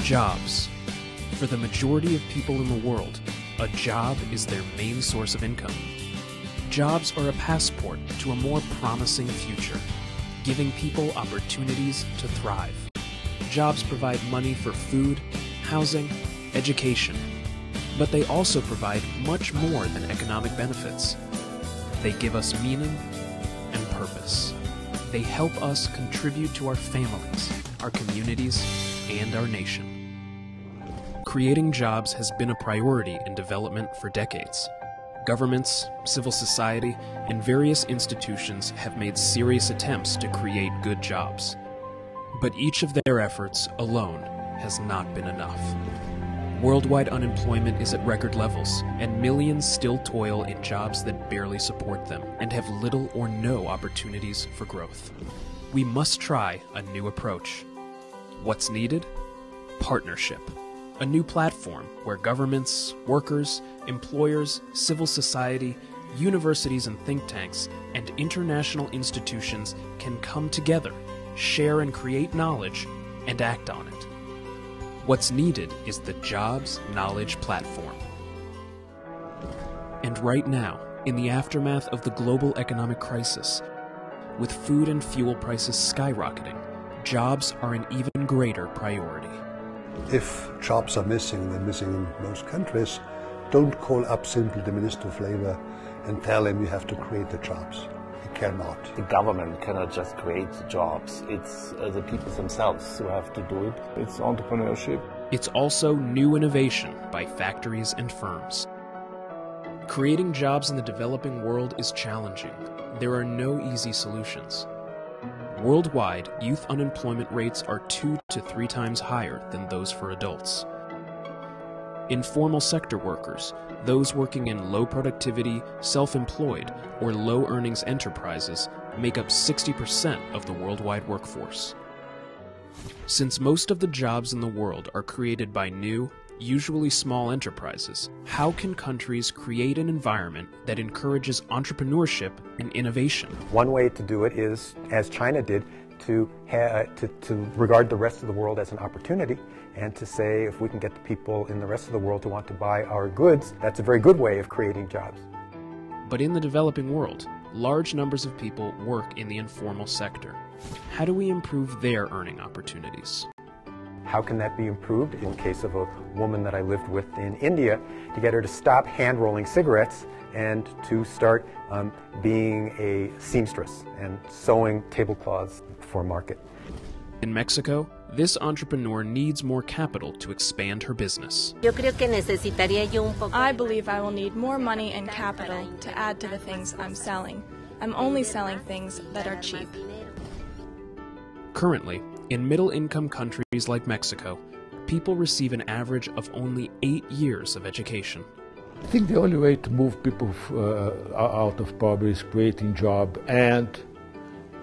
Jobs. For the majority of people in the world, a job is their main source of income. Jobs are a passport to a more promising future, giving people opportunities to thrive. Jobs provide money for food, housing, education, but they also provide much more than economic benefits. They give us meaning and purpose. They help us contribute to our families, our communities, and our nation. Creating jobs has been a priority in development for decades. Governments, civil society, and various institutions have made serious attempts to create good jobs. But each of their efforts alone has not been enough. Worldwide unemployment is at record levels, and millions still toil in jobs that barely support them and have little or no opportunities for growth. We must try a new approach. What's needed? Partnership. A new platform where governments, workers, employers, civil society, universities and think tanks, and international institutions can come together, share and create knowledge, and act on it. What's needed is the Jobs Knowledge Platform. And right now, in the aftermath of the global economic crisis, with food and fuel prices skyrocketing, jobs are an even greater priority. If jobs are missing, they're missing in most countries, don't call up simply the Minister of Labor and tell him you have to create the jobs. He cannot. The government cannot just create jobs. It's the people themselves who have to do it. It's entrepreneurship. It's also new innovation by factories and firms. Creating jobs in the developing world is challenging. There are no easy solutions. Worldwide, youth unemployment rates are 2 to 3 times higher than those for adults. Informal sector workers, those working in low productivity, self-employed, or low earnings enterprises, make up 60% of the worldwide workforce. Since most of the jobs in the world are created by new, usually small enterprises, how can countries create an environment that encourages entrepreneurship and innovation? One way to do it is, as China did, to regard the rest of the world as an opportunity and to say if we can get the people in the rest of the world to want to buy our goods, that's a very good way of creating jobs. But in the developing world, large numbers of people work in the informal sector. How do we improve their earning opportunities? How can that be improved? In the case of a woman that I lived with in India, to get her to stop hand-rolling cigarettes and to start being a seamstress and sewing tablecloths for market. In Mexico, this entrepreneur needs more capital to expand her business. I believe I will need more money and capital to add to the things I'm selling. I'm only selling things that are cheap. Currently, in middle-income countries like Mexico, people receive an average of only 8 years of education. I think the only way to move people out of poverty is creating jobs and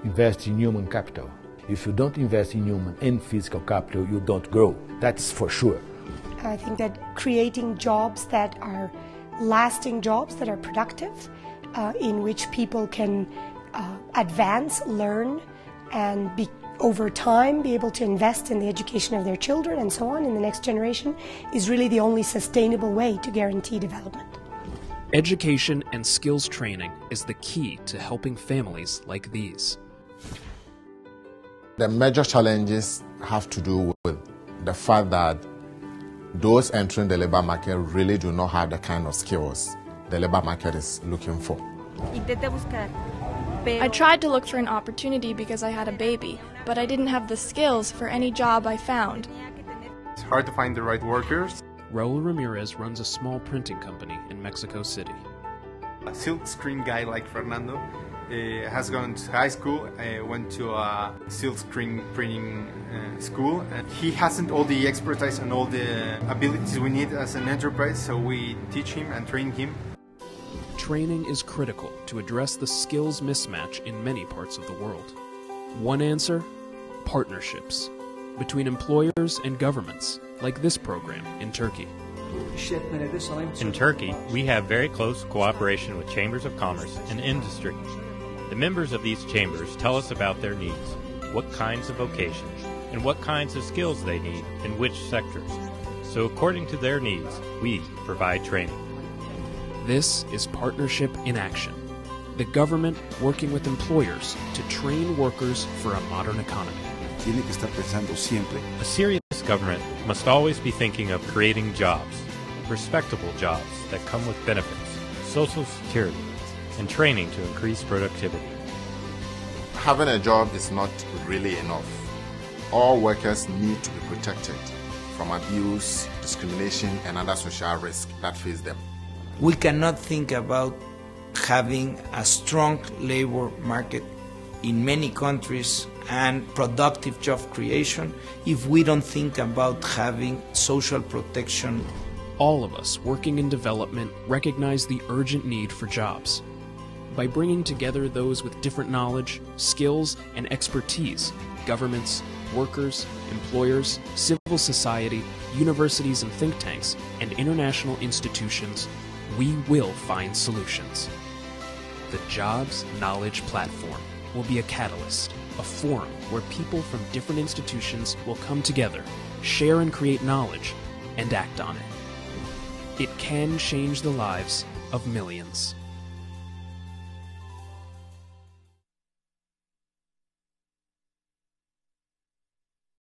invest in human capital. If you don't invest in human and physical capital, you don't grow. That's for sure. I think that creating jobs that are lasting jobs, that are productive, in which people can advance, learn, and over time be able to invest in the education of their children and so on in the next generation is really the only sustainable way to guarantee development. Education and skills training is the key to helping families like these. The major challenges have to do with the fact that those entering the labor market really do not have the kind of skills the labor market is looking for. I tried to look for an opportunity because I had a baby, but I didn't have the skills for any job I found. It's hard to find the right workers. Raul Ramirez runs a small printing company in Mexico City. A silk screen guy like Fernando has gone to high school, went to a silk screen printing school, and he hasn't all the expertise and all the abilities we need as an enterprise, so we teach him and train him. Training is critical to address the skills mismatch in many parts of the world. One answer? Partnerships between employers and governments, like this program in Turkey. In Turkey, we have very close cooperation with chambers of commerce and industry. The members of these chambers tell us about their needs. what kinds of vocations and what kinds of skills they need in which sectors. So according to their needs, we provide training. This is Partnership in Action. The government working with employers to train workers for a modern economy. Tiene que estar pensando siempre. A serious government must always be thinking of creating jobs, respectable jobs that come with benefits, social security, and training to increase productivity. Having a job is not really enough. All workers need to be protected from abuse, discrimination, and other social risks that face them. We cannot think about having a strong labor market in many countries and productive job creation if we don't think about having social protection. All of us working in development recognize the urgent need for jobs. By bringing together those with different knowledge, skills, and expertise, governments, workers, employers, civil society, universities and think tanks, and international institutions, we will find solutions. The Jobs Knowledge Platform will be a catalyst, a forum where people from different institutions will come together, share and create knowledge, and act on it. It can change the lives of millions.